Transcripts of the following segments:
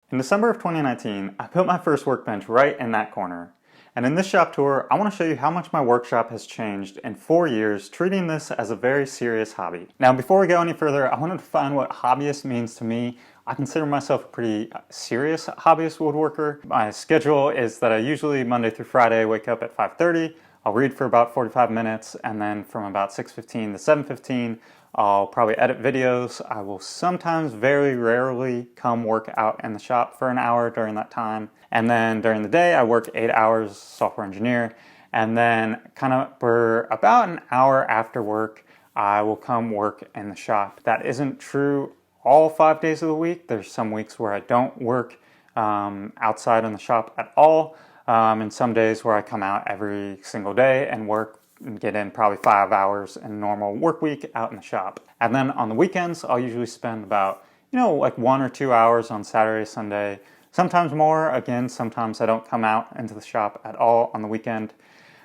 In December of 2019, I built my first workbench right in that corner. And in this shop tour, I want to show you how much my workshop has changed in 4 years, treating this as a very serious hobby. Now, before we go any further, I want to define what hobbyist means to me. I consider myself a pretty serious hobbyist woodworker. My schedule is that I usually Monday through Friday wake up at 5:30. I'll read for about 45 minutes, and then from about 6:15 to 7:15, I'll probably edit videos. I will sometimes, very rarely, come work out in the shop for an hour during that time. And then during the day, I work 8 hours as a software engineer. And then kind of for about an hour after work, I will come work in the shop. That isn't true all 5 days of the week. There's some weeks where I don't work outside in the shop at all. And some days where I come out every single day and work and get in probably 5 hours in a normal work week out in the shop. And then on the weekends, I'll usually spend about, like 1 or 2 hours on Saturday, Sunday, sometimes more. Again, sometimes I don't come out into the shop at all on the weekend.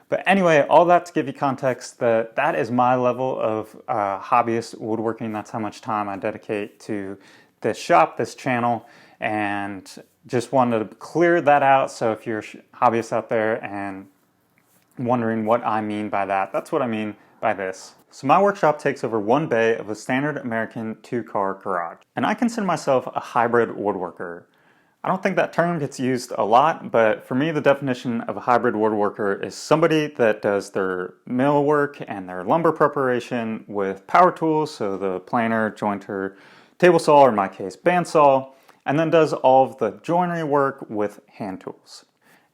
But anyway, all that to give you context, that is my level of hobbyist woodworking. That's how much time I dedicate to this shop, this channel, and just wanted to clear that out. So if you're a hobbyist out there and wondering what I mean by that, that's what I mean by this. So my workshop takes over one bay of a standard American 2-car garage. And I consider myself a hybrid woodworker. I don't think that term gets used a lot, but for me the definition of a hybrid woodworker is somebody that does their mill work and their lumber preparation with power tools, so the planer, jointer, table saw, or in my case bandsaw, and then does all of the joinery work with hand tools.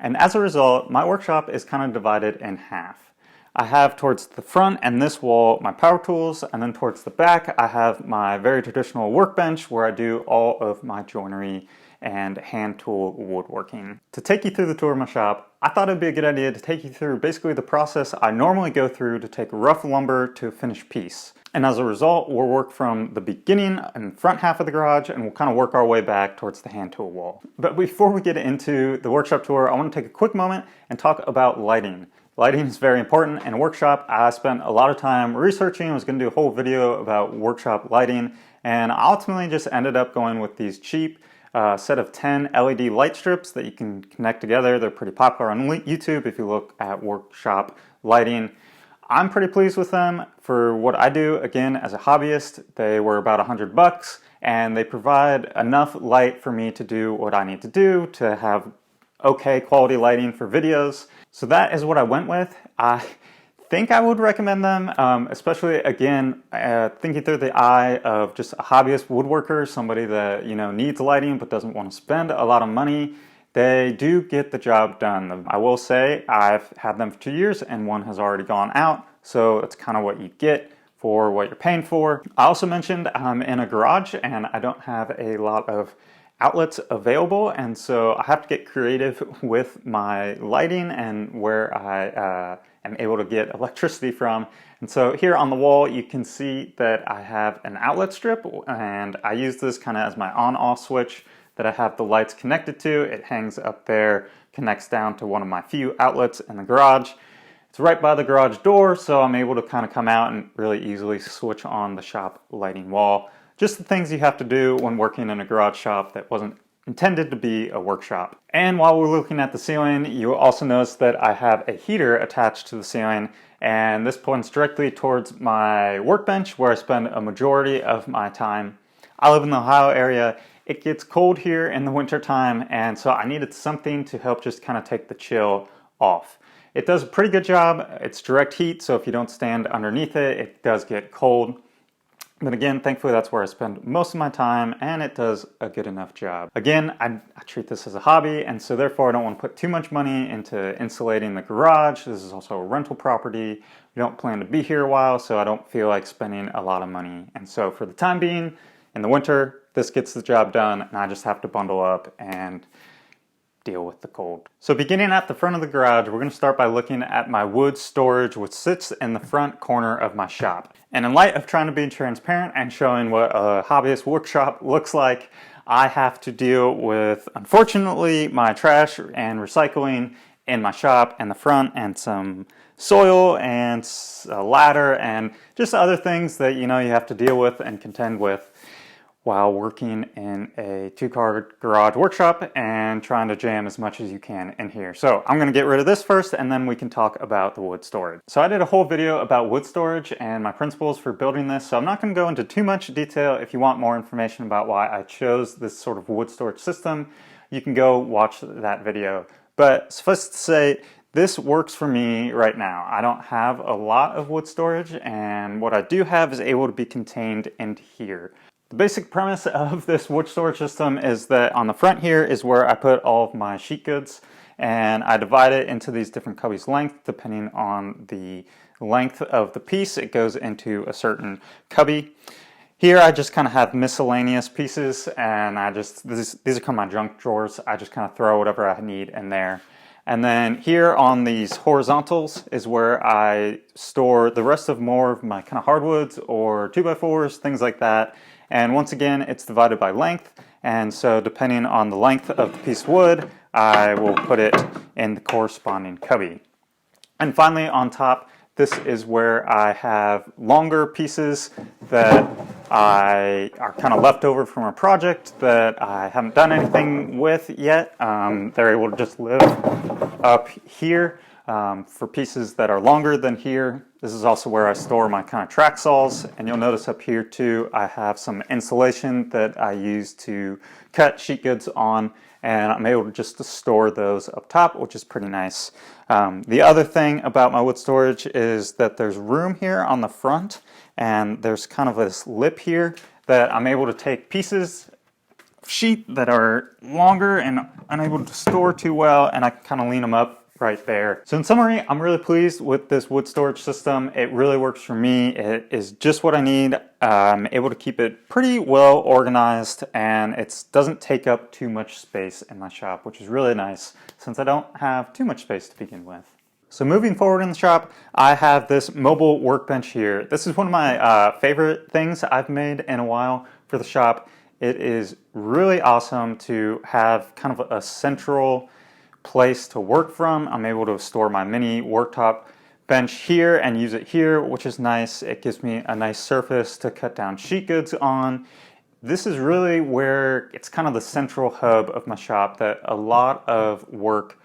And as a result, my workshop is kind of divided in half. I have towards the front and this wall my power tools, and then towards the back I have my very traditional workbench where I do all of my joinery and hand tool woodworking. To take you through the tour of my shop, I thought it'd be a good idea to take you through basically the process I normally go through to take rough lumber to a finished piece. And as a result, we'll work from the beginning and front half of the garage, and we'll kind of work our way back towards the hand tool wall. But before we get into the workshop tour, I want to take a quick moment and talk about lighting. Lighting is very important in a workshop. I spent a lot of time researching. I was going to do a whole video about workshop lighting, and I ultimately just ended up going with these cheap set of 10 LED light strips that you can connect together. They're pretty popular on YouTube if you look at workshop lighting. I'm pretty pleased with them for what I do. Again, as a hobbyist, they were about $100, and they provide enough light for me to do what I need to do to have okay quality lighting for videos. So that is what I went with. I think I would recommend them, especially again, thinking through the eye of just a hobbyist woodworker, somebody that needs lighting but doesn't want to spend a lot of money. They do get the job done. I will say I've had them for 2 years and one has already gone out, so that's kind of what you get for what you're paying for. I also mentioned I'm in a garage and I don't have a lot of outlets available, and so I have to get creative with my lighting and where I am able to get electricity from. And so here on the wall you can see that I have an outlet strip, and I use this kind of as my on-off switch that I have the lights connected to. It hangs up there, connects down to one of my few outlets in the garage. It's right by the garage door, so I'm able to kind of come out and really easily switch on the shop lighting wall. Just the things you have to do when working in a garage shop that wasn't intended to be a workshop. And while we're looking at the ceiling, you will also notice that I have a heater attached to the ceiling, and this points directly towards my workbench where I spend a majority of my time. I live in the Ohio area. It gets cold here in the winter time, and so I needed something to help just kind of take the chill off. It does a pretty good job. It's direct heat, so if you don't stand underneath it, it does get cold. But again, thankfully that's where I spend most of my time, and it does a good enough job. Again, I treat this as a hobby, and so therefore I don't want to put too much money into insulating the garage. This is also a rental property. We don't plan to be here a while, so I don't feel like spending a lot of money. And so for the time being, in the winter, this gets the job done, and I just have to bundle up and deal with the cold. So beginning at the front of the garage, we're going to start by looking at my wood storage, which sits in the front corner of my shop. And in light of trying to be transparent and showing what a hobbyist workshop looks like, I have to deal with, unfortunately, my trash and recycling in my shop in the front, and some soil and a ladder and just other things that you have to deal with and contend with while working in a 2-car garage workshop and trying to jam as much as you can in here. So I'm going to get rid of this first, and then we can talk about the wood storage. So I did a whole video about wood storage and my principles for building this, so I'm not going to go into too much detail. If you want more information about why I chose this sort of wood storage system, you can go watch that video. But suffice to say, this works for me right now. I don't have a lot of wood storage, and what I do have is able to be contained into here. The basic premise of this wood storage system is that on the front here is where I put all of my sheet goods, and I divide it into these different cubbies length. Depending on the length of the piece, it goes into a certain cubby. Here I just kind of have miscellaneous pieces, and these are kind of my junk drawers. I just kind of throw whatever I need in there. And then here on these horizontals is where I store the rest of more of my kind of hardwoods or 2x4s, things like that. And once again, it's divided by length. And so depending on the length of the piece of wood, I will put it in the corresponding cubby. And finally on top, this is where I have longer pieces that are kind of left over from a project that I haven't done anything with yet. They're able to just live up here for pieces that are longer than here. This is also where I store my kind of track saws, and you'll notice up here too I have some insulation that I use to cut sheet goods on, and I'm able to just store those up top, which is pretty nice. The other thing about my wood storage is that there's room here on the front, and there's kind of this lip here that I'm able to take pieces of sheet that are longer and unable to store too well, and I kind of lean them up right there. So in summary, I'm really pleased with this wood storage system. It really works for me. It is just what I need. I'm able to keep it pretty well organized, and it doesn't take up too much space in my shop, which is really nice since I don't have too much space to begin with. So moving forward in the shop, I have this mobile workbench here. This is one of my favorite things I've made in a while for the shop. It is really awesome to have kind of a central place to work from. I'm able to store my mini worktop bench here and use it here, which is nice. It gives me a nice surface to cut down sheet goods on. This is really where it's kind of the central hub of my shop that a lot of work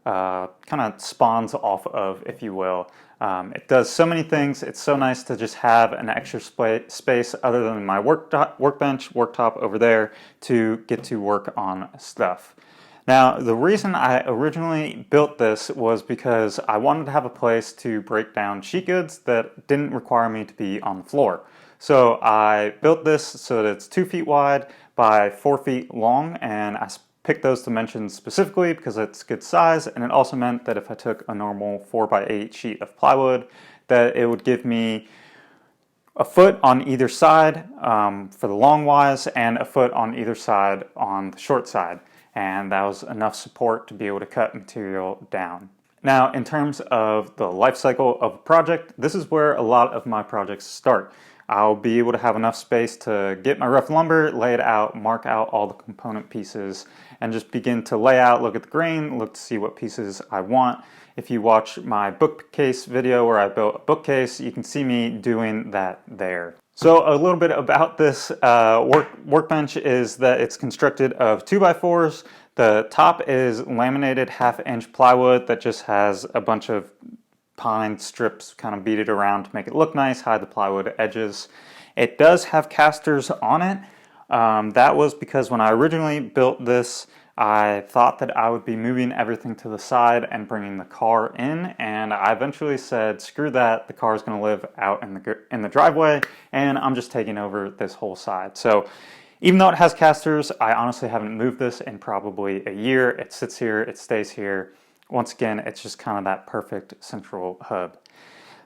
kind of spawns off of, if you will. It does so many things. It's so nice to just have an extra space other than my worktop over there to get to work on stuff. Now, the reason I originally built this was because I wanted to have a place to break down sheet goods that didn't require me to be on the floor. So I built this so that it's 2 feet wide by 4 feet long, and I picked those dimensions specifically because it's good size, and it also meant that if I took a normal 4x8 sheet of plywood, that it would give me a foot on either side for the long wise and a foot on either side on the short side. And that was enough support to be able to cut material down. Now, in terms of the life cycle of a project, this is where a lot of my projects start. I'll be able to have enough space to get my rough lumber, lay it out, mark out all the component pieces, and just begin to lay out, look at the grain, look to see what pieces I want. If you watch my bookcase video where I built a bookcase, you can see me doing that there. So a little bit about this workbench is that it's constructed of 2x4s. The top is laminated 1/2-inch plywood that just has a bunch of pine strips kind of beaded around to make it look nice, hide the plywood edges. It does have casters on it. That was because when I originally built this, I thought that I would be moving everything to the side and bringing the car in, and I eventually said, screw that, the car is going to live out in the driveway, and I'm just taking over this whole side. So even though it has casters, I honestly haven't moved this in probably a year. It sits here, it stays here. Once again, it's just kind of that perfect central hub.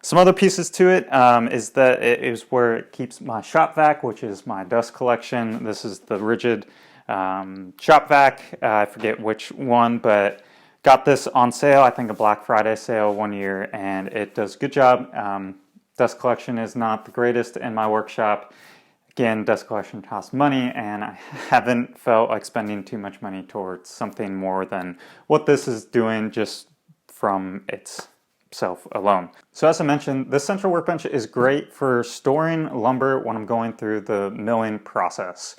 Some other pieces to it is that it is where it keeps my shop vac, which is my dust collection. This is the rigid shop vac. I forget which one, but got this on sale, I think a Black Friday sale one year, and it does a good job. Dust collection is not the greatest in my workshop. Again, dust collection costs money, and I haven't felt like spending too much money towards something more than what this is doing just from its itself alone. So as I mentioned, this central workbench is great for storing lumber when I'm going through the milling process.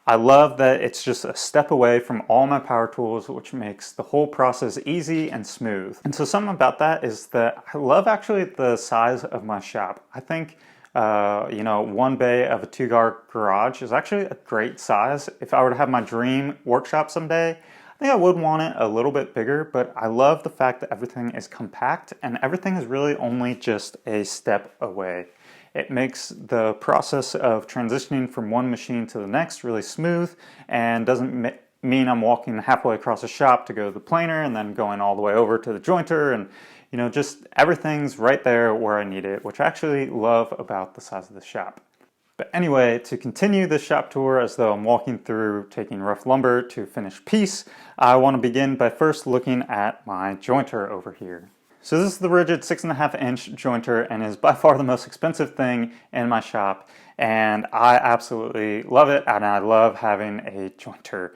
I love that it's just a step away from all my power tools, which makes the whole process easy and smooth. And so something about that is that I love actually the size of my shop. I think one bay of a 2-car garage is actually a great size. If I were to have my dream workshop someday, I think I would want it a little bit bigger, but I love the fact that everything is compact and everything is really only just a step away. It makes the process of transitioning from one machine to the next really smooth and doesn't mean I'm walking halfway across the shop to go to the planer and then going all the way over to the jointer, and just everything's right there where I need it, which I actually love about the size of the shop. But anyway, to continue this shop tour as though I'm walking through taking rough lumber to finished piece, I want to begin by first looking at my jointer over here. So this is the rigid 6.5 inch jointer and is by far the most expensive thing in my shop, and I absolutely love it, and I love having a jointer.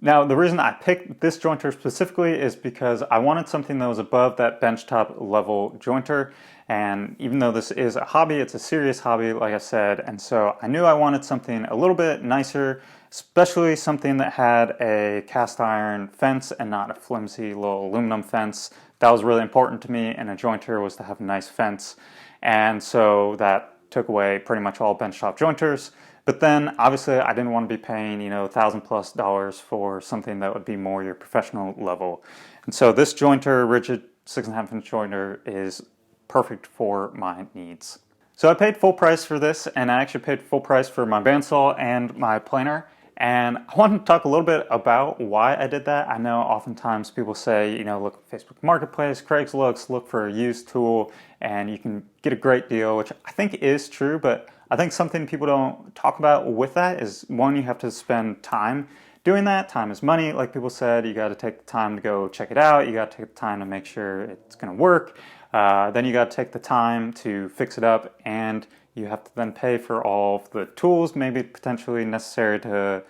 Now, the reason I picked this jointer specifically is because I wanted something that was above that benchtop level jointer, and even though this is a hobby, it's a serious hobby, like I said, and so I knew I wanted something a little bit nicer, especially something that had a cast iron fence and not a flimsy little aluminum fence. That was really important to me, and a jointer was to have a nice fence, and so that took away pretty much all benchtop jointers. But then obviously I didn't want to be paying $1,000+ for something that would be more your professional level, and so this jointer, rigid 6.5 inch jointer, is perfect for my needs. So I paid full price for this, and I actually paid full price for my bandsaw and my planer. And I want to talk a little bit about why I did that. I know oftentimes people say, look at Facebook Marketplace, Craigslist, look for a used tool, and you can get a great deal, which I think is true, but I think something people don't talk about with that is, one, you have to spend time doing that. Time is money, like people said. You got to take the time to go check it out. You got to take the time to make sure it's going to work. Then you got to take the time to fix it up, and you have to then pay for all of the tools maybe potentially necessary to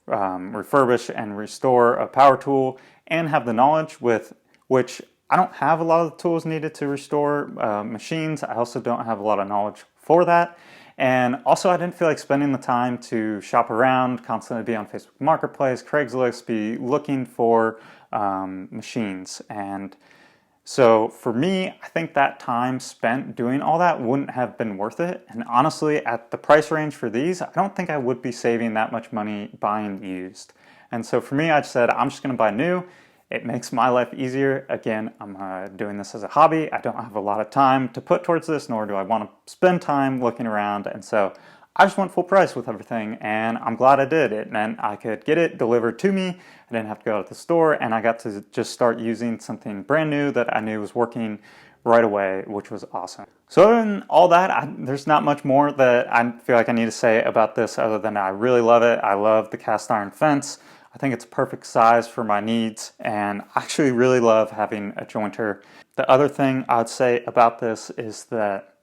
refurbish and restore a power tool, and have the knowledge with which I don't have a lot of the tools needed to restore machines. I also don't have a lot of knowledge for that. And also I didn't feel like spending the time to shop around, constantly be on Facebook Marketplace, Craigslist, be looking for machines. And so for me, I think that time spent doing all that wouldn't have been worth it. And honestly, at the price range for these, I don't think I would be saving that much money buying used. And so for me, I just said, I'm just going to buy new. It makes my life easier. Again, I'm doing this as a hobby. I don't have a lot of time to put towards this, nor do I want to spend time looking around. And so I just went full price with everything, and I'm glad I did. It meant I could get it delivered to me. I didn't have to go to the store, and I got to just start using something brand new that I knew was working right away, which was awesome. So other than all that, there's not much more that I feel like I need to say about this other than I really love it. I love the cast iron fence. I think it's a perfect size for my needs, and I actually really love having a jointer. The other thing I'd say about this is that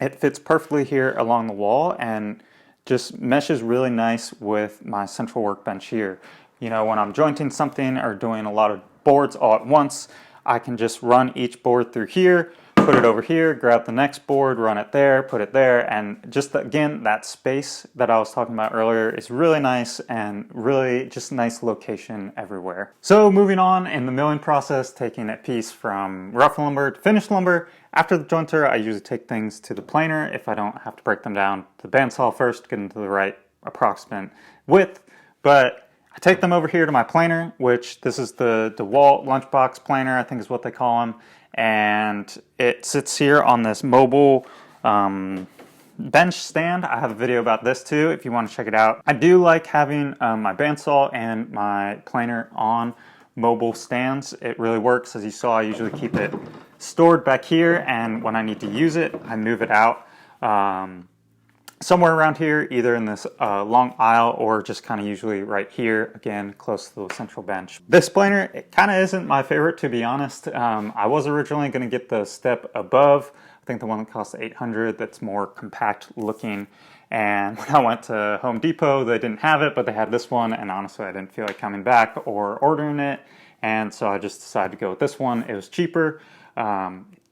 it fits perfectly here along the wall and just meshes really nice with my central workbench here. When I'm jointing something or doing a lot of boards all at once, I can just run each board through here, put it over here, grab the next board, run it there, put it there, and just again, that space that I was talking about earlier is really nice and really just nice location everywhere. So moving on in the milling process, taking a piece from rough lumber to finished lumber. After the jointer, I usually take things to the planer if I don't have to break them down to the bandsaw first to get into the right approximate width. But I take them over here to my planer, which this is the DeWalt lunchbox planer, I think is what they call them. And it sits here on this mobile bench stand. I have a video about this too if you want to check it out. I do like having my bandsaw and my planer on mobile stands. It really works. As you saw, I usually keep it stored back here, and when I need to use it, I move it out somewhere around here, either in this long aisle or just kind of usually right here, again, close to the central bench. This planer, it kind of isn't my favorite, to be honest. I was originally going to get the step above. I think the one that costs $800, that's more compact looking. And when I went to Home Depot, they didn't have it, but they had this one, and honestly, I didn't feel like coming back or ordering it. And so I just decided to go with this one. It was cheaper.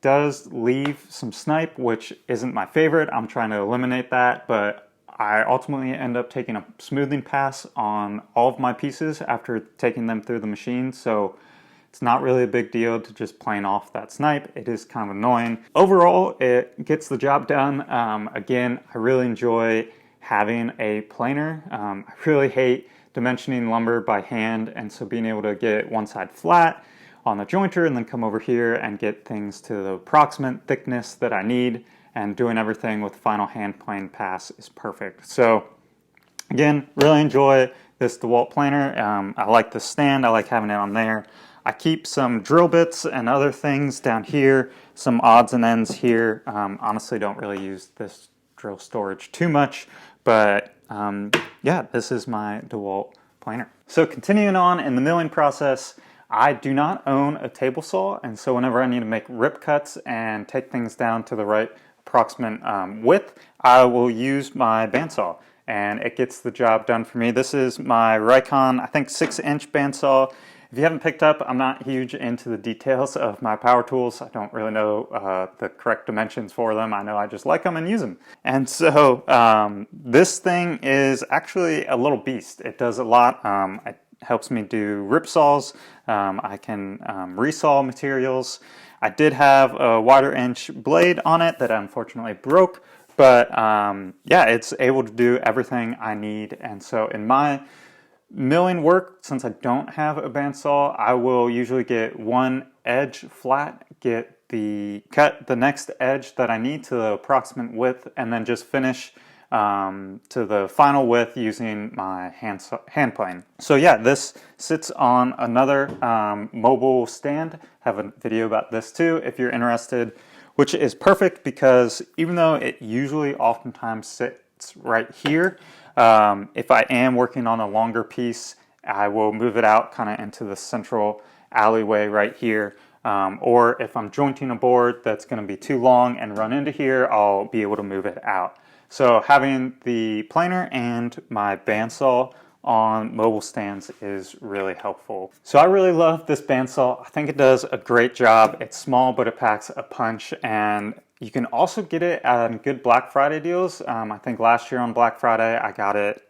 does leave some snipe, which isn't my favorite. I'm trying to eliminate that, but I ultimately end up taking a smoothing pass on all of my pieces after taking them through the machine, so it's not really a big deal to just plane off that snipe. It is kind of annoying. Overall, it gets the job done. Again, I really enjoy having a planer. I really hate dimensioning lumber by hand, and so being able to get one side flat on the jointer and then come over here and get things to the approximate thickness that I need, and doing everything with the final hand plane pass is perfect. So again, really enjoy this DeWalt planer. I like the stand, I like having it on there. I keep some drill bits and other things down here, some odds and ends here. Honestly, don't really use this drill storage too much, but yeah, this is my DeWalt planer. So continuing on in the milling process, I do not own a table saw, and so whenever I need to make rip cuts and take things down to the right approximate width, I will use my bandsaw, and it gets the job done for me. This is my Rikon, I think 6-inch bandsaw. If you haven't picked up, I'm not huge into the details of my power tools. I don't really know the correct dimensions for them. I know I just like them and use them. And so this thing is actually a little beast. It does a lot. It helps me do rip saws. I can resaw materials. I did have a wider inch blade on it that unfortunately broke, but yeah, it's able to do everything I need. And so in my milling work, since I don't have a bandsaw, I will usually get one edge flat, cut the next edge that I need to the approximate width, and then just finish to the final width using my hand plane. So yeah, this sits on another mobile stand. I have a video about this too if you're interested, which is perfect because even though it usually oftentimes sits right here, if I am working on a longer piece, I will move it out kind of into the central alleyway right here. Or if I'm jointing a board that's going to be too long and run into here, I'll be able to move it out. So having the planer and my bandsaw on mobile stands is really helpful. So I really love this bandsaw. I think it does a great job. It's small, but it packs a punch, and you can also get it at good Black Friday deals. I think last year on Black Friday, I got it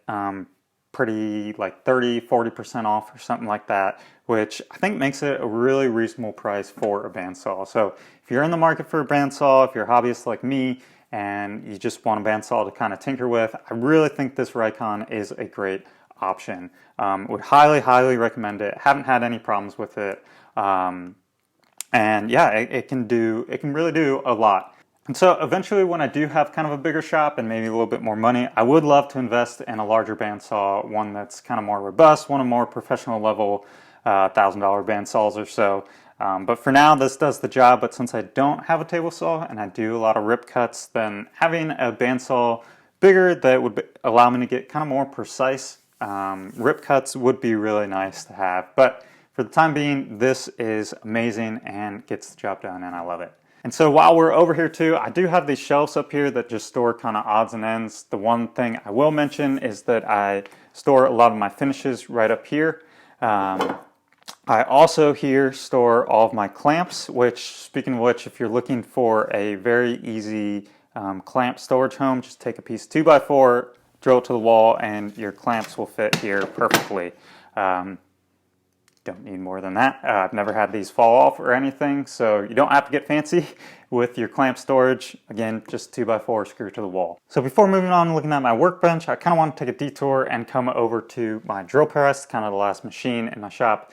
pretty like 30–40% off or something like that, which I think makes it a really reasonable price for a bandsaw. So if you're in the market for a bandsaw, if you're a hobbyist like me, and you just want a bandsaw to kind of tinker with, I really think this Rikon is a great option. Would highly recommend it. Haven't had any problems with it. And yeah, it can really do a lot. And so eventually when I do have kind of a bigger shop and maybe a little bit more money, I would love to invest in a larger bandsaw, one that's kind of more robust, one of more professional level $1,000 bandsaws or so. But for now, this does the job. But since I don't have a table saw and I do a lot of rip cuts, then having a bandsaw bigger that would allow me to get kind of more precise rip cuts would be really nice to have. But for the time being, this is amazing and gets the job done, and I love it. And so while we're over here too, I do have these shelves up here that just store kind of odds and ends. The one thing I will mention is that I store a lot of my finishes right up here. I also here store all of my clamps, which, speaking of which, if you're looking for a very easy clamp storage home, just take a piece of 2x4, drill it to the wall, and your clamps will fit here perfectly. Don't need more than that. I've never had these fall off or anything, so you don't have to get fancy with your clamp storage. Again, just 2x4 screw to the wall. So before moving on and looking at my workbench, I kind of want to take a detour and come over to my drill press, kind of the last machine in my shop.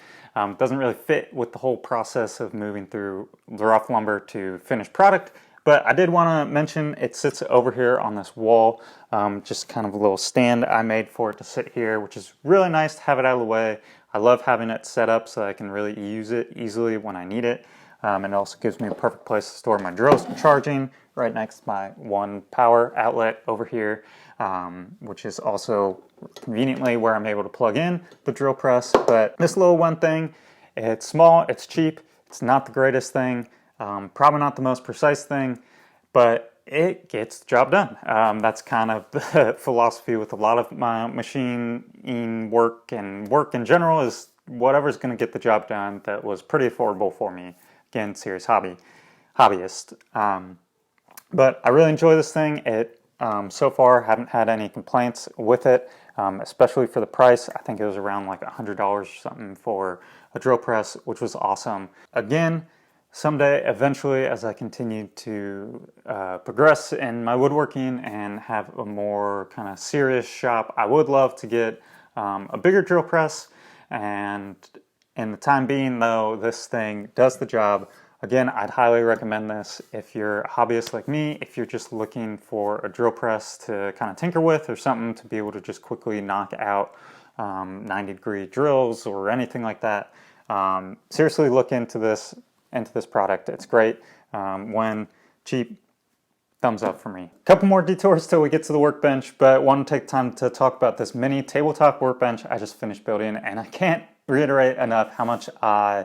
Doesn't really fit with the whole process of moving through the rough lumber to finished product, but I did want to mention it sits over here on this wall, just kind of a little stand I made for it to sit here, which is really nice to have it out of the way. I love having it set up so I can really use it easily when I need it. And it also gives me a perfect place to store my drills for charging right next to my one power outlet over here, which is also conveniently where I'm able to plug in the drill press. But this little one thing, it's small, it's cheap, it's not the greatest thing, probably not the most precise thing, but it gets the job done. That's kind of the philosophy with a lot of my machining work and work in general, is whatever's going to get the job done that was pretty affordable for me. Again, serious hobby. hobbyist. But I really enjoy this thing. It so far haven't had any complaints with it, especially for the price. I think it was around like $100 or something for a drill press, which was awesome. Again, someday, eventually, as I continue to progress in my woodworking and have a more kind of serious shop, I would love to get a bigger drill press. And in the time being, though, this thing does the job. Again, I'd highly recommend this if you're a hobbyist like me, if you're just looking for a drill press to kind of tinker with or something to be able to just quickly knock out 90-degree drills or anything like that. Seriously, look into this product. It's great. When cheap, thumbs up for me. A couple more detours till we get to the workbench, but want to take time to talk about this mini tabletop workbench I just finished building, and I can't reiterate enough how much I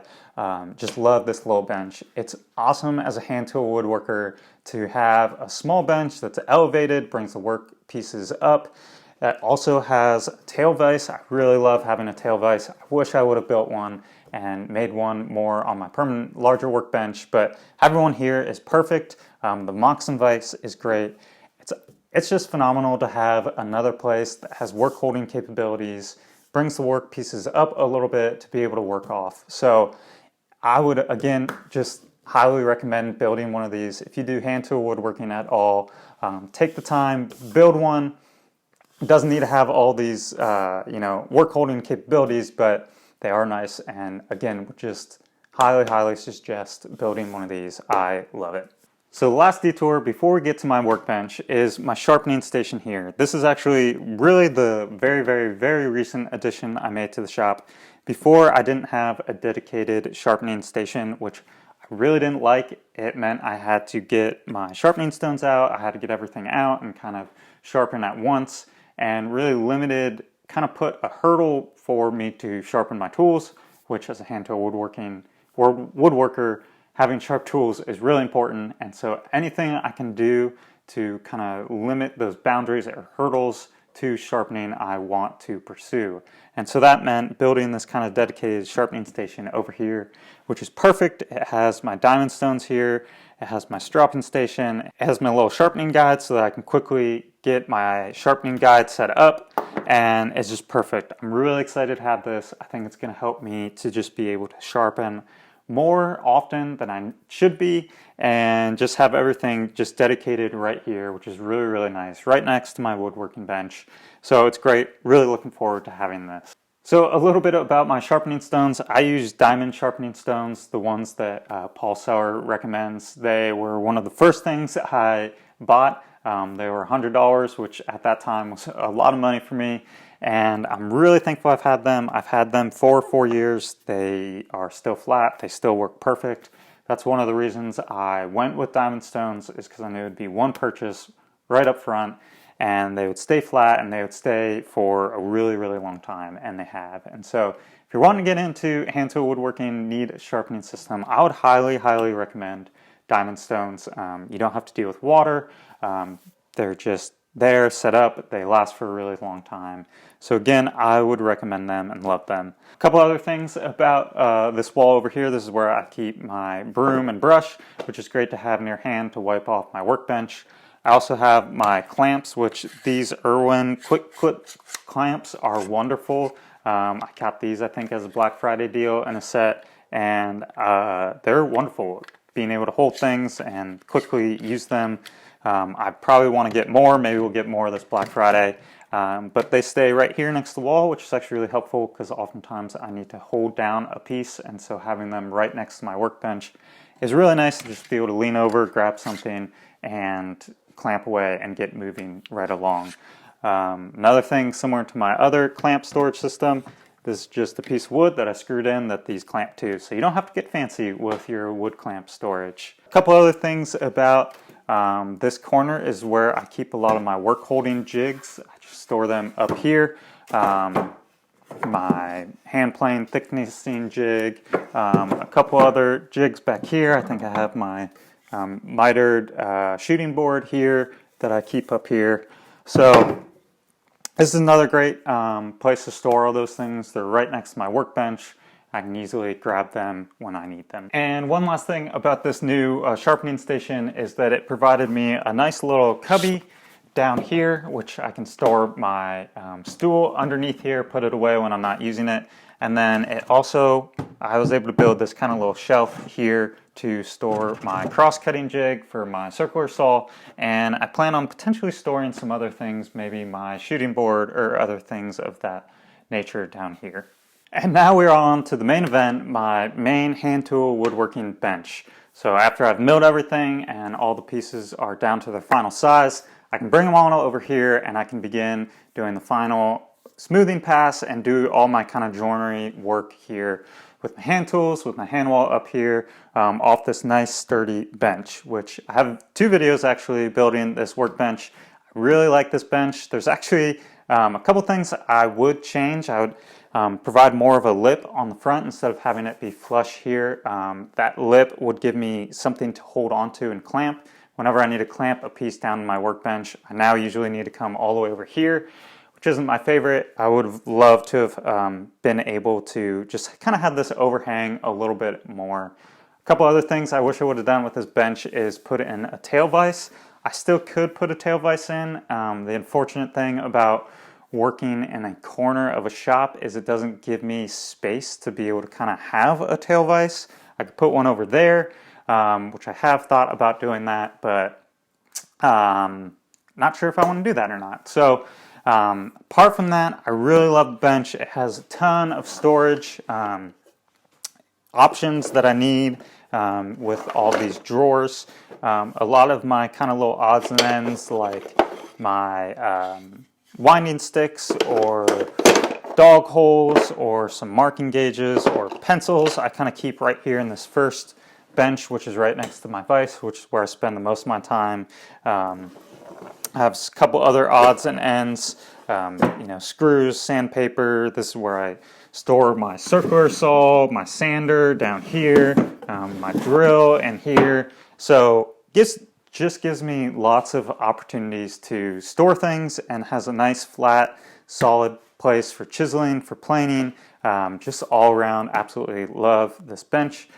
just love this little bench. It's awesome as a hand tool woodworker to have a small bench that's elevated, brings the work pieces up. That also has a tail vise. I really love having a tail vise. I wish I would have built one and made one more on my permanent larger workbench, but having one here is perfect. The Moxon vise is great. It's just phenomenal to have another place that has work holding capabilities, brings the work pieces up a little bit to be able to work off. So I would, again, just highly recommend building one of these. If you do hand tool woodworking at all, take the time, build one. It doesn't need to have all these, work holding capabilities, but they are nice. And again, just highly suggest building one of these. I love it. So the last detour before we get to my workbench is my sharpening station here. This is actually really the very recent addition I made to the shop. Before, I didn't have a dedicated sharpening station, which I really didn't like. It meant I had to get my sharpening stones out, I had to get everything out and kind of sharpen at once, and really limited, kind of put a hurdle for me to sharpen my tools, which as a hand tool woodworker, having sharp tools is really important. And so anything I can do to kind of limit those boundaries or hurdles to sharpening, I want to pursue. And so that meant building this kind of dedicated sharpening station over here, which is perfect. It has my diamond stones here. It has my stropping station. It has my little sharpening guide so that I can quickly get my sharpening guide set up, and it's just perfect. I'm really excited to have this. I think it's going to help me to just be able to sharpen more often than I should be, and just have everything just dedicated right here, which is really nice, right next to my woodworking bench. So it's great. Really looking forward to having this. So a little bit about my sharpening stones. I use diamond sharpening stones, the ones that Paul Sauer recommends. They were one of the first things I bought. They were $100, which at that time was a lot of money for me. And I'm really thankful I've had them. I've had them for 4 years. They are still flat. They still work perfect. That's one of the reasons I went with diamond stones, is because I knew it would be one purchase right up front, and they would stay flat and they would stay for a really long time, and they have. And so if you're wanting to get into hand tool woodworking, need a sharpening system, I would highly recommend diamond stones. You don't have to deal with water. They're just there, set up. They last for a really long time. So again, I would recommend them and love them. A couple other things about this wall over here. This is where I keep my broom and brush, which is great to have near hand to wipe off my workbench. I also have my clamps, which these Irwin quick clip clamps are wonderful. I got these, I think, as a Black Friday deal in a set, and they're wonderful. Being able to hold things and quickly use them. I probably want to get more. Maybe we'll get more this Black Friday. But they stay right here next to the wall, which is actually really helpful because oftentimes I need to hold down a piece, and so having them right next to my workbench is really nice to just be able to lean over, grab something, and clamp away and get moving right along. Another thing similar to my other clamp storage system, this is just a piece of wood that I screwed in that these clamp to, so you don't have to get fancy with your wood clamp storage. A couple other things about this corner is where I keep a lot of my work holding jigs. I just store them up here. My hand plane thicknessing jig, a couple other jigs back here. I think I have my mitered shooting board here that I keep up here. So this is another great place to store all those things. They're right next to my workbench. I can easily grab them when I need them. And one last thing about this new sharpening station is that it provided me a nice little cubby down here, which I can store my stool underneath here, put it away when I'm not using it. And then it also, I was able to build this kind of little shelf here to store my cross-cutting jig for my circular saw, and I plan on potentially storing some other things, maybe my shooting board or other things of that nature down here. And now we're on to the main event, my main hand tool woodworking bench. So after I've milled everything and all the pieces are down to their final size, I can bring them all over here and I can begin doing the final smoothing pass and do all my kind of joinery work here with my hand tools, with my hand wall up here, off this nice sturdy bench, which I have 2 videos actually building this workbench. I really like this bench. There's actually a couple things I would change. I would provide more of a lip on the front instead of having it be flush here. That lip would give me something to hold onto and clamp. Whenever I need to clamp a piece down in my workbench, I now usually need to come all the way over here, which isn't my favorite. I would have loved to have been able to just kind of have this overhang a little bit more. A couple other things I wish I would have done with this bench is put in a tail vise. I still could put a tail vise in. The unfortunate thing about working in a corner of a shop is it doesn't give me space to be able to kind of have a tail vise. I could put one over there, which I have thought about doing that, but not sure if I want to do that or not. So apart from that, I really love the bench. It has a ton of storage options that I need with all these drawers. A lot of my kind of little odds and ends, like my winding sticks or dog holes or some marking gauges or pencils, I kind of keep right here in this first bench, which is right next to my vise, which is where I spend the most of my time. I have a couple other odds and ends, screws, sandpaper. This is where I store my circular saw, my sander down here, my drill in here. So this just gives me lots of opportunities to store things and has a nice flat, solid place for chiseling, for planing. Just all around, absolutely love this bench.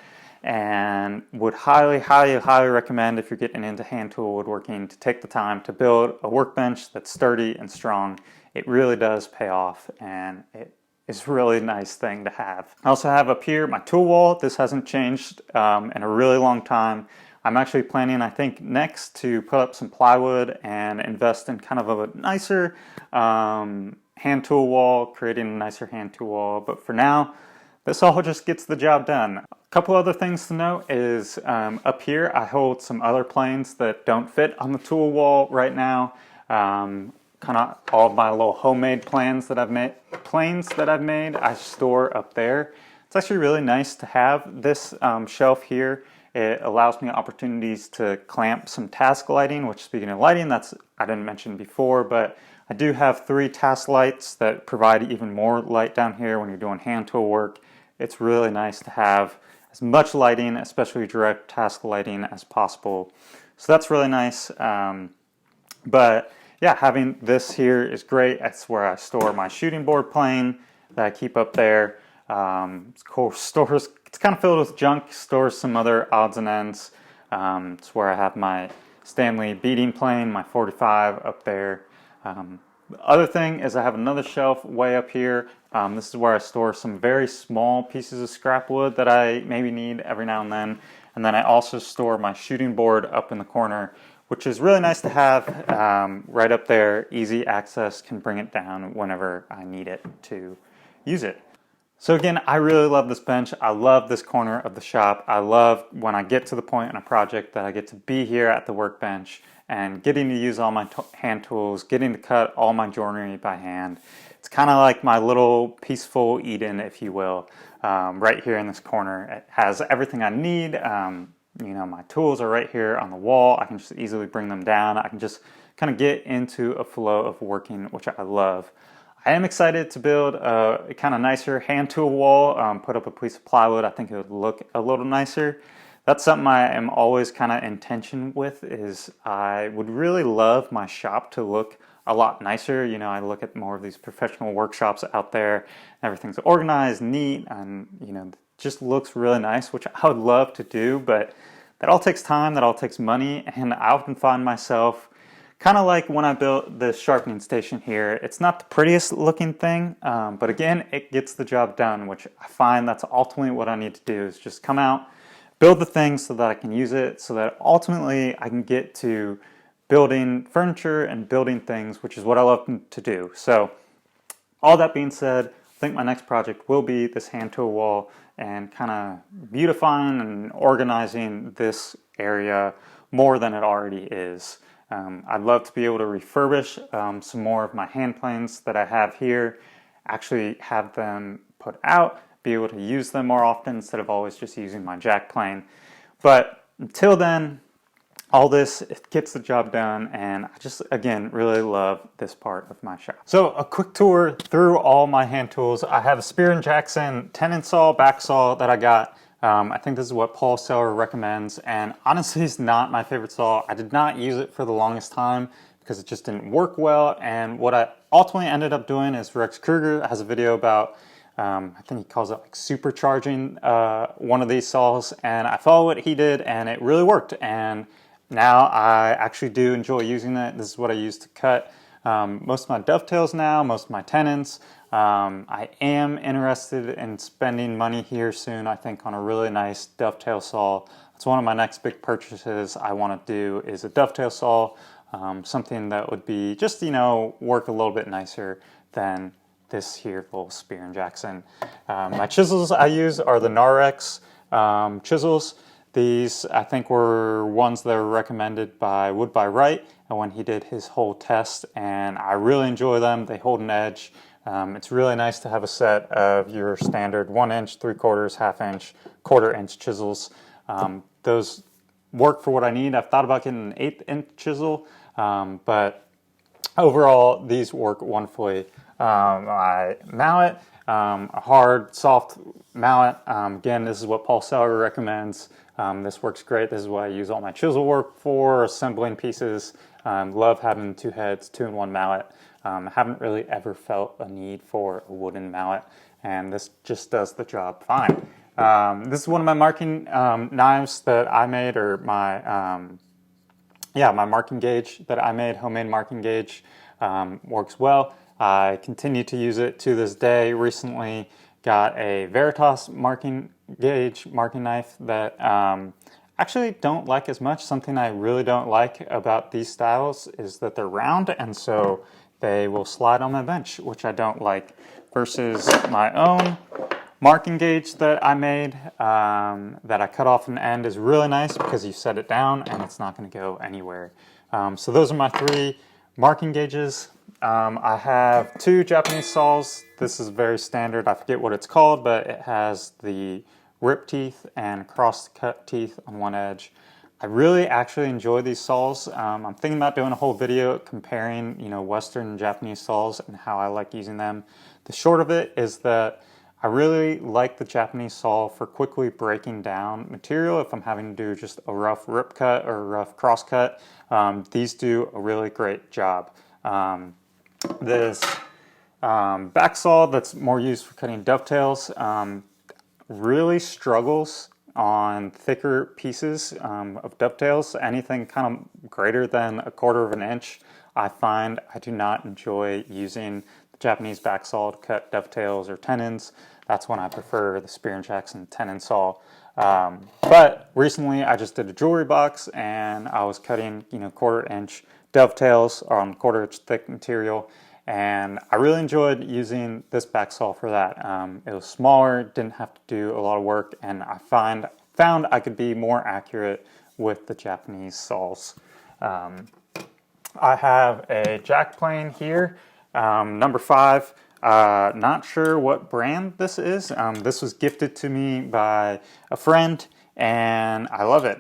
And would highly, highly, highly recommend, if you're getting into hand tool woodworking, to take the time to build a workbench that's sturdy and strong. It really does pay off, and it is a really nice thing to have. I also have up here my tool wall. This hasn't changed in a really long time. I'm actually planning, I think, next to put up some plywood and invest in kind of a nicer hand tool wall, creating a nicer hand tool wall. But for now, this all just gets the job done. A couple other things to note is up here I hold some other planes that don't fit on the tool wall right now. Kind of all of my little homemade planes that I've made, I store up there. It's actually really nice to have this shelf here. It allows me opportunities to clamp some task lighting, which, speaking of lighting, I didn't mention before, but I do have 3 task lights that provide even more light down here when you're doing hand tool work. It's really nice to have as much lighting, especially direct task lighting, as possible. So that's really nice. But yeah, having this here is great. That's where I store my shooting board plane that I keep up there. It's cool. It's kind of filled with junk, stores some other odds and ends. It's where I have my Stanley beading plane, my 45 up there. The other thing is I have another shelf way up here. This is where I store some very small pieces of scrap wood that I maybe need every now and then. And then I also store my shooting board up in the corner, which is really nice to have right up there. Easy access, can bring it down whenever I need it to use it. So again, I really love this bench. I love this corner of the shop. I love when I get to the point in a project that I get to be here at the workbench and getting to use all my hand tools, getting to cut all my joinery by hand. It's kind of like my little peaceful Eden, if you will, right here in this corner. It has everything I need. My tools are right here on the wall. I can just easily bring them down. I can just kind of get into a flow of working, which I love. I am excited to build a kind of nicer hand tool wall, put up a piece of plywood. I think it would look a little nicer. That's something I am always kind of in tension with, is I would really love my shop to look a lot nicer. You know, I look at more of these professional workshops out there, everything's organized, neat, and you know, just looks really nice, which I would love to do, but that all takes time, that all takes money, and I often find myself kind of like when I built the sharpening station here. It's not the prettiest looking thing, but again, it gets the job done, which I find that's ultimately what I need to do, is just come out, build the thing so that I can use it, so that ultimately I can get to building furniture and building things, which is what I love to do. So all that being said, I think my next project will be this hand tool wall and kind of beautifying and organizing this area more than it already is. I'd love to be able to refurbish some more of my hand planes that I have here, actually have them put out, be able to use them more often instead of always just using my jack plane. But until then, all this, it gets the job done, and I just, again, really love this part of my shop. So a quick tour through all my hand tools. I have a Spear & Jackson tenon saw, back saw that I got. I think this is what Paul Seller recommends, and honestly it's not my favorite saw. I did not use it for the longest time because it just didn't work well, and what I ultimately ended up doing is Rex Kruger has a video about, I think he calls it like supercharging one of these saws, and I followed what he did and it really worked, and now I actually do enjoy using it. This is what I use to cut most of my dovetails now, most of my tenons. I am interested in spending money here soon, I think, on a really nice dovetail saw. That's one of my next big purchases I want to do, is a dovetail saw, something that would be just, you know, work a little bit nicer than this here little Spear & Jackson. My chisels I use are the Narex chisels. These, I think, were ones that were recommended by Wood by Wright when he did his whole test, and I really enjoy them. They hold an edge. It's really nice to have a set of your standard 1 inch, 3/4, ½ inch, 1/4 inch chisels. Those work for what I need. I've thought about getting an 1/8 inch chisel, but overall these work wonderfully. My mallet, a hard, soft mallet. Again, this is what Paul Seller recommends. This works great. This is what I use all my chisel work for, assembling pieces. Love having 2 heads, 2-in-1 mallet. Haven't really ever felt a need for a wooden mallet, and this just does the job fine. This is one of my marking knives that I made, or my my marking gauge that I made, homemade marking gauge. Works well. I continue to use it to this day. Recently got a Veritas marking gauge, marking knife that actually don't like as much. Something I really don't like about these styles is that they're round, and so they will slide on my bench, which I don't like, versus my own marking gauge that I made that I cut off an end is really nice because you set it down and it's not going to go anywhere. So those are my 3 marking gauges. I have 2 Japanese saws. This is very standard. I forget what it's called, but it has the rip teeth and cross cut teeth on one edge. I really actually enjoy these saws. I'm thinking about doing a whole video comparing, you know, Western and Japanese saws and how I like using them. The short of it is that I really like the Japanese saw for quickly breaking down material if I'm having to do just a rough rip cut or a rough cross cut. These do a really great job. This back saw that's more used for cutting dovetails really struggles on thicker pieces of dovetails. Anything kind of greater than 1/4 inch, I find I do not enjoy using the Japanese back saw to cut dovetails or tenons. That's when I prefer the Spear & Jackson tenon saw. But recently I just did a jewelry box and I was cutting, you know, 1/4 inch dovetails on 1/4 inch thick material, and I really enjoyed using this back saw for that. It was smaller, didn't have to do a lot of work, and I found I could be more accurate with the Japanese saws. I have a jack plane here, number 5. Not sure what brand this is. This was gifted to me by a friend, and I love it.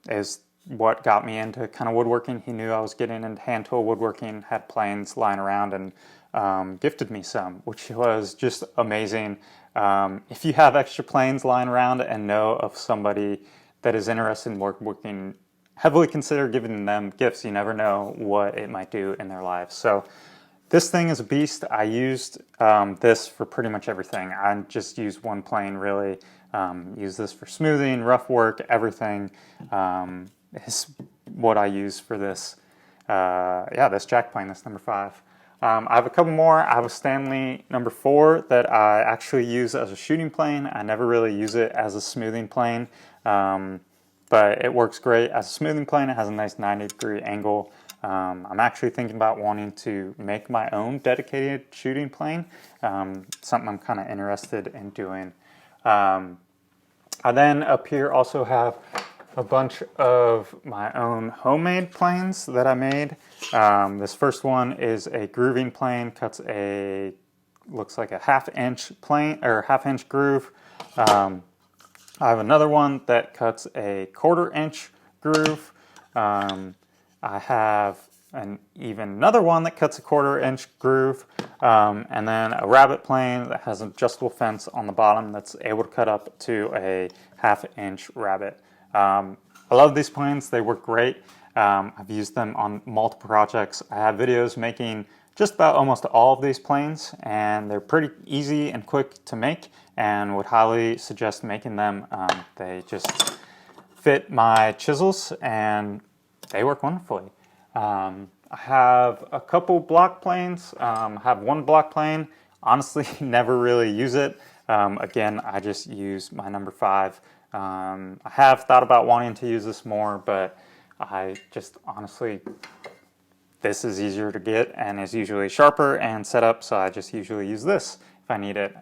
Is what got me into kind of woodworking. He knew I was getting into hand tool woodworking, had planes lying around, and gifted me some, which was just amazing. If you have extra planes lying around and know of somebody that is interested in woodworking, heavily consider giving them gifts. You never know what it might do in their lives. So this thing is a beast. I used this for pretty much everything. I just used one plane really. Use this for smoothing, rough work, everything is what I use for this. This jack plane, this number 5. I have a couple more. I have a Stanley number 4 that I actually use as a shooting plane. I never really use it as a smoothing plane, but it works great as a smoothing plane. It has a nice 90-degree angle. I'm actually thinking about wanting to make my own dedicated shooting plane, something I'm kind of interested in doing. I then up here also have a bunch of my own homemade planes that I made. This first one is a grooving plane, looks like a half-inch plane or half-inch groove. I have another one that cuts a 1/4-inch groove. I have even another one that cuts a 1/4-inch groove, and then a rabbet plane that has an adjustable fence on the bottom that's able to cut up to a 1/2-inch rabbet. I love these planes. They work great. I've used them on multiple projects. I have videos making just about almost all of these planes, and they're pretty easy and quick to make, and would highly suggest making them. They just fit my chisels and they work wonderfully. I have a couple block planes. I have one block plane. Honestly, never really use it. Again, I just use my number 5. I have thought about wanting to use this more, but I just honestly, this is easier to get and is usually sharper and set up, so I just usually use this if I need it.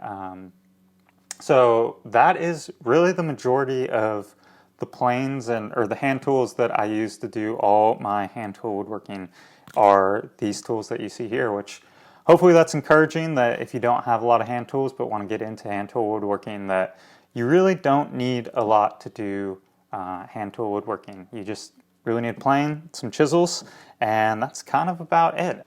So that is really the majority of the planes or the hand tools that I use to do all my hand tool woodworking are these tools that you see here, which hopefully that's encouraging, that if you don't have a lot of hand tools but want to get into hand tool woodworking, that you really don't need a lot to do hand tool woodworking. You just really need a plane, some chisels, and that's kind of about it.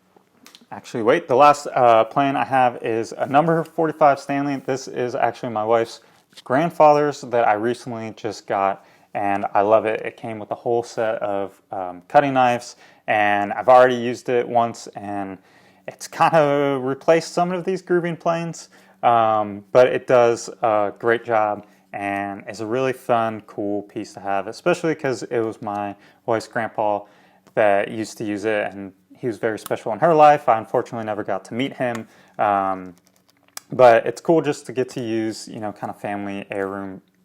Actually, wait, the last plane I have is a number 45 Stanley. This is actually my wife's grandfather's that I recently just got, and I love it. It came with a whole set of cutting knives, and I've already used it once, and it's kind of replaced some of these grooving planes, but it does a great job and is a really fun, cool piece to have, especially because it was my wife's grandpa that used to use it, and he was very special in her life. I unfortunately never got to meet him, but it's cool just to get to use, kind of family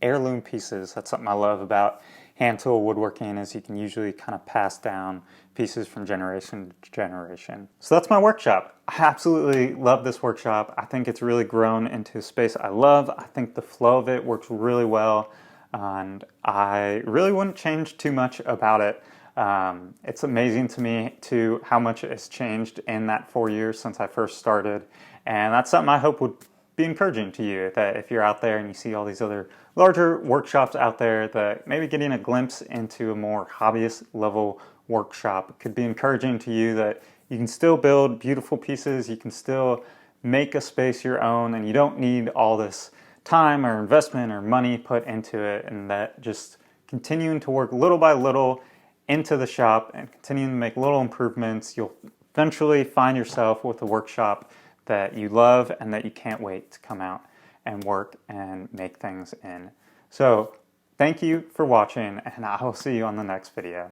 heirloom pieces. That's something I love about hand tool woodworking, is you can usually kind of pass down pieces from generation to generation. So that's my workshop. I absolutely love this workshop. I think it's really grown into a space I love. I think the flow of it works really well, and I really wouldn't change too much about it. It's amazing to me too how much has changed in that 4 years since I first started, and that's something I hope would be encouraging to you, that if you're out there and you see all these other larger workshops out there, that maybe getting a glimpse into a more hobbyist level workshop could be encouraging to you, that you can still build beautiful pieces, you can still make a space your own, and you don't need all this time or investment or money put into it, and that just continuing to work little by little into the shop and continuing to make little improvements, you'll eventually find yourself with a workshop that you love and that you can't wait to come out and work and make things in. So thank you for watching, and I will see you on the next video.